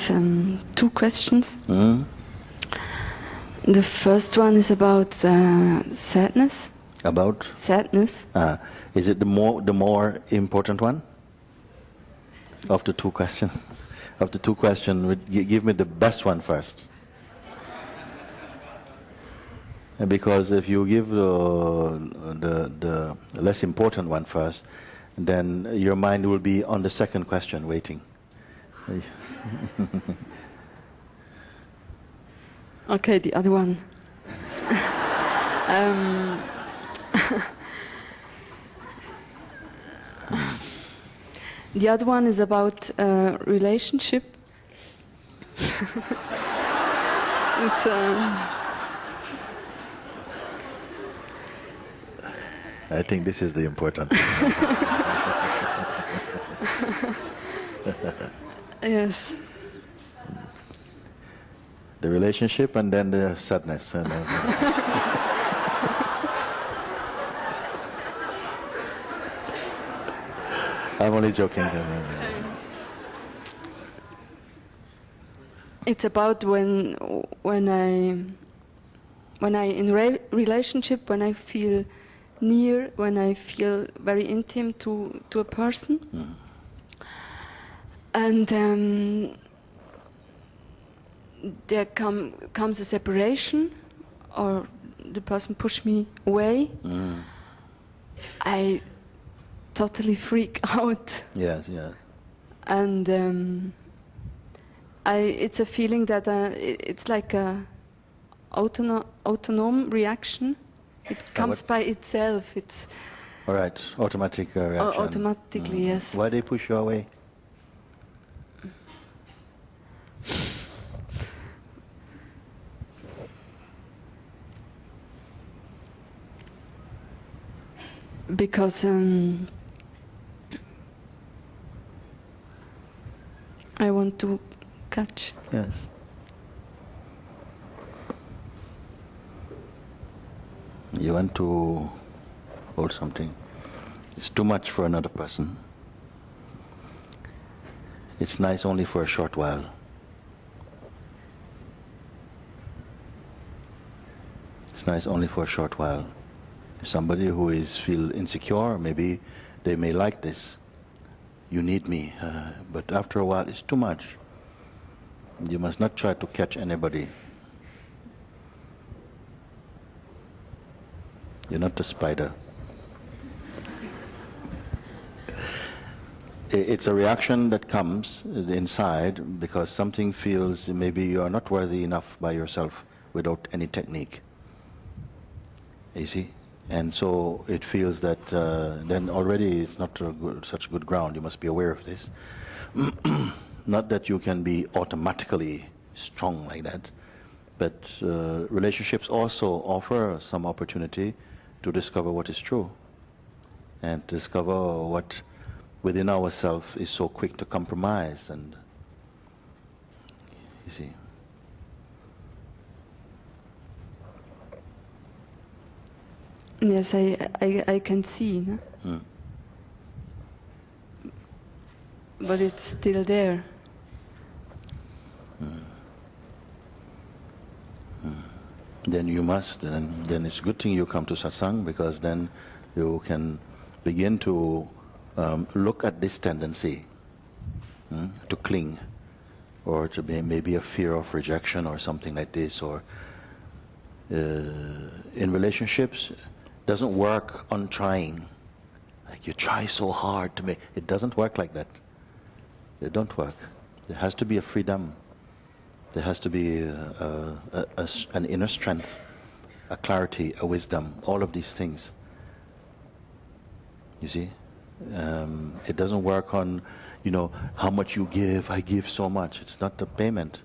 have two questions. Mm? The first one is about sadness. About? Sadness. Is it the more important one of the two questions? Of the two questions, give me the best one first. Because if you give the less important one first, then your mind will be on the second question waiting. Okay, the other one. The other one is about relationship. It's I think this is the important. Yes. The relationship and then the sadness. I'm only joking. It's about when I in relationship, when I feel near, when I feel very intimate to a person, and there comes a separation, or the person pushes me away. I totally freak out. Yes, yes. And it's a feeling that it's like a autonomous reaction. It comes by itself. It's all right. Automatic reaction. Automatically, yes. Why they push you away? Because I want to catch. Yes. You want to hold something. It's too much for another person. It's nice only for a short while. It's nice only for a short while. If somebody who feel insecure, maybe they may like this. You need me, but after a while it's too much. You must not try to catch anybody. You're not a spider. It's a reaction that comes inside because something feels maybe you are not worthy enough by yourself without any technique. You see? And so it feels that then already it's not such good ground. You must be aware of this. Not that you can be automatically strong like that, but relationships also offer some opportunity to discover what is true and discover what within ourselves is so quick to compromise. And you see. Yes, I can see, no? But it's still there. Then you must, and then it's a good thing you come to satsang, because then you can begin to look at this tendency to cling, or to be maybe a fear of rejection or something like this, or in relationships. Doesn't work on trying. Like you try so hard to make it doesn't work like that. They don't work. There has to be a freedom. There has to be an inner strength, a clarity, a wisdom. All of these things. You see, it doesn't work on, how much you give. I give so much. It's not the payment.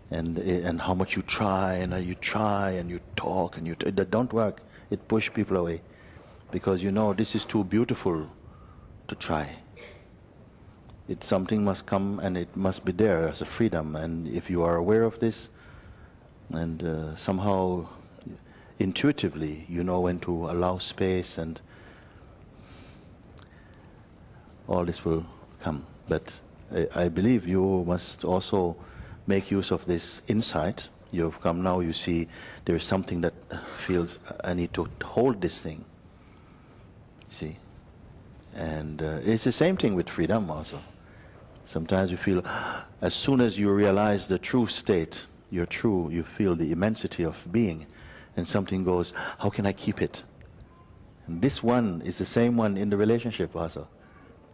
And how much you try and you talk and that don't work. It pushes people away, because this is too beautiful to try. Something must come and it must be there as a freedom. And if you are aware of this, and somehow intuitively you know when to allow space, and all this will come. But I believe you must also make use of this insight. You've come now, you see there is something that feels, I need to hold this thing. See? And it's the same thing with freedom also. Sometimes you feel, as soon as you realize the true state, you're true, you feel the immensity of being, and something goes, how can I keep it? And this one is the same one in the relationship also.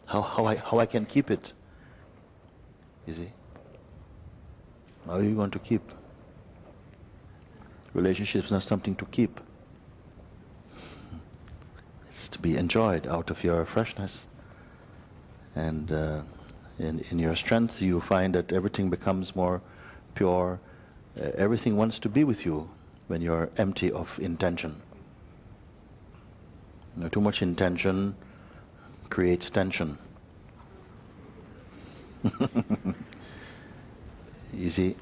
How I can keep it? You see? How are you going to keep? Relationship is not something to keep. It's to be enjoyed out of your freshness. And in your strength, you find that everything becomes more pure. Everything wants to be with you when you're empty of intention. You know, too much intention creates tension. You see,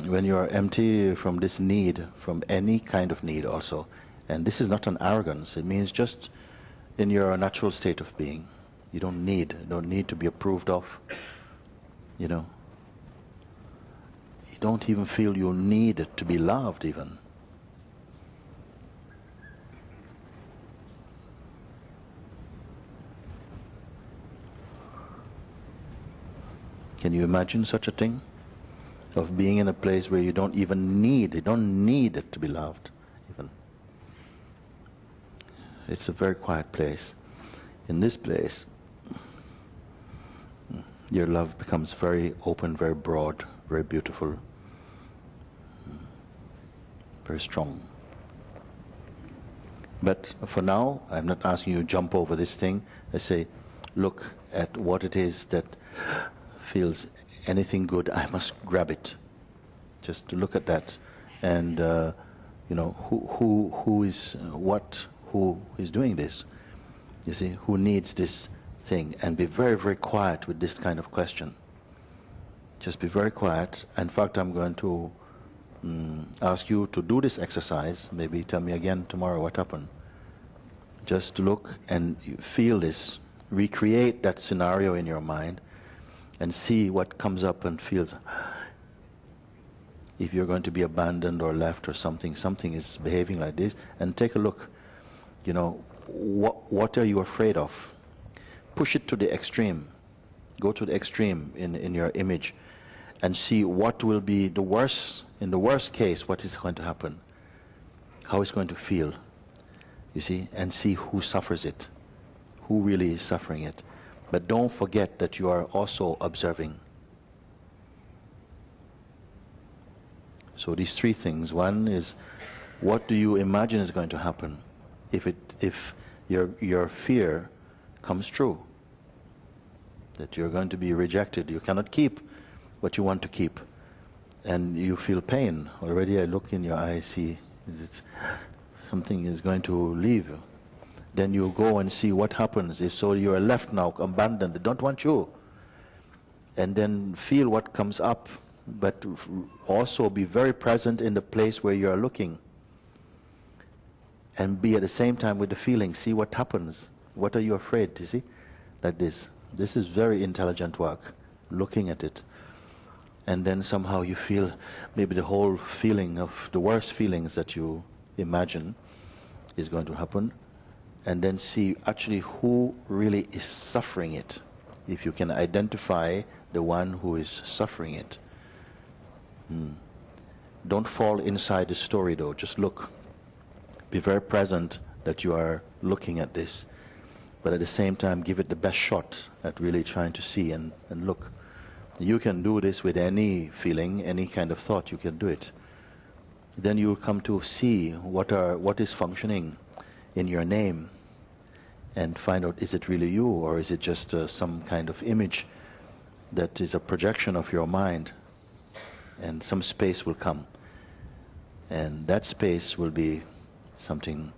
when you are empty from this need, from any kind of need also, and this is not an arrogance, it means just in your natural state of being. You don't need to be approved of, you know. You don't even feel you need to be loved even. Can you imagine such a thing? Of being in a place where you don't even need, you don't need it to be loved even. It's a very quiet place. In this place, your love becomes very open, very broad, very beautiful, very strong. But for now, I'm not asking you to jump over this thing. I say, look at what it is that feels anything good, I must grab it. Just to look at that, and you know, who is doing this? You see, who needs this thing? And be very, very quiet with this kind of question. Just be very quiet. In fact, I'm going to ask you to do this exercise. Maybe tell me again tomorrow what happened. Just look and feel this. Recreate that scenario in your mind and see what comes up and feels. If you're going to be abandoned or left or something is behaving like this, and take a look. You know, what are you afraid of? Push it to the extreme. Go to the extreme in your image and see what will be the worst, in the worst case, what is going to happen. How it's going to feel. You see, and see who suffers it. Who really is suffering it. But don't forget that you are also observing. So these three things. One is, what do you imagine is going to happen if your fear comes true? That you're going to be rejected. You cannot keep what you want to keep. And you feel pain. Already I look in your eyes, see something is going to leave. Then you go and see what happens. So you are left now, abandoned. They don't want you. And then feel what comes up, but also be very present in the place where you are looking. And be at the same time with the feeling. See what happens. What are you afraid? You see? Like this. This is very intelligent work. Looking at it. And then somehow you feel maybe the whole feeling of the worst feelings that you imagine is going to happen. And then see actually who really is suffering it. If you can identify the one who is suffering it. Don't fall inside the story though, just look. Be very present that you are looking at this. But at the same time give it the best shot at really trying to see and look. You can do this with any feeling, any kind of thought, you can do it. Then you will come to see what is functioning in your name and find out, is it really you or is it just some kind of image that is a projection of your mind, and some space will come, and that space will be something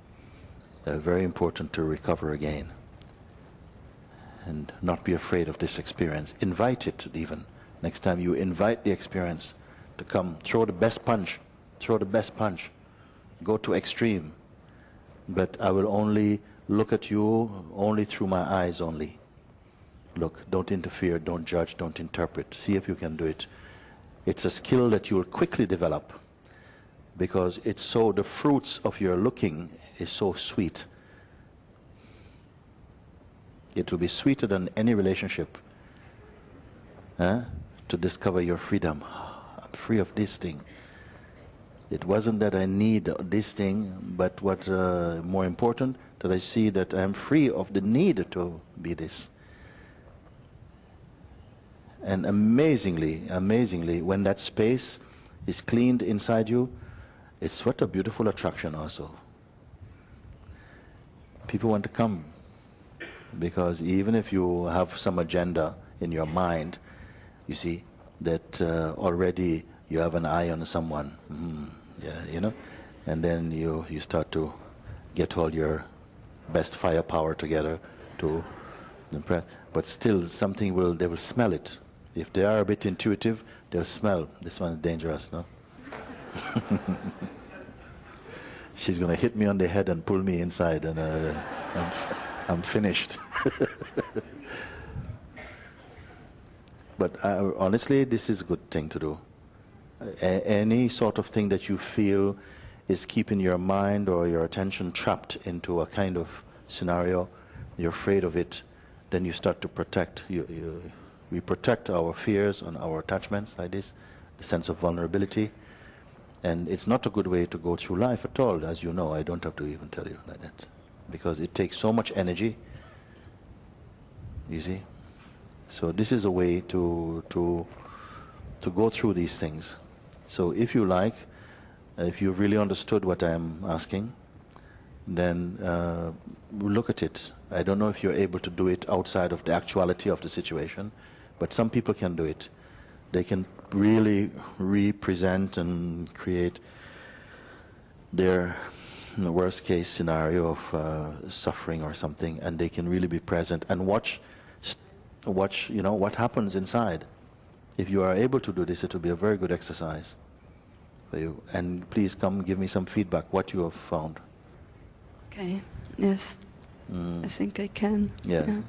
very important to recover again, and not be afraid of this experience. Invite it even. Next time you invite the experience to come, throw the best punch, go to extreme, but I will only look at you only through my eyes only. Look, don't interfere, don't judge, don't interpret. See if you can do it. It's a skill that you will quickly develop because it's so, the fruits of your looking is so sweet. It will be sweeter than any relationship to discover your freedom. I'm free of this thing. It wasn't that I need this thing, but what more important, that I see that I'm free of the need to be this. And amazingly, when that space is cleaned inside you, it's what a beautiful attraction also. People want to come, because even if you have some agenda in your mind, you see, that already you have an eye on someone, and then you start to get all your best firepower together to impress. But still, they will smell it. If they are a bit intuitive, they'll smell, this one is dangerous, no? She's going to hit me on the head and pull me inside, and I'm finished. But honestly, this is a good thing to do. Any sort of thing that you feel is keeping your mind or your attention trapped into a kind of scenario, you're afraid of it, then you start to protect. We protect our fears and our attachments like this, the sense of vulnerability. And it's not a good way to go through life at all, as you know. I don't have to even tell you like that. Because it takes so much energy, you see. So this is a way to go through these things. So if you like, if you really understood what I'm asking, then look at it. I don't know if you're able to do it outside of the actuality of the situation, but some people can do it. They can really represent and create their worst case scenario of suffering or something, and they can really be present and watch what happens inside. If you are able to do this, it will be a very good exercise for you. And please come give me some feedback, what you have found. Okay, yes. I think I can. Yes. Yeah.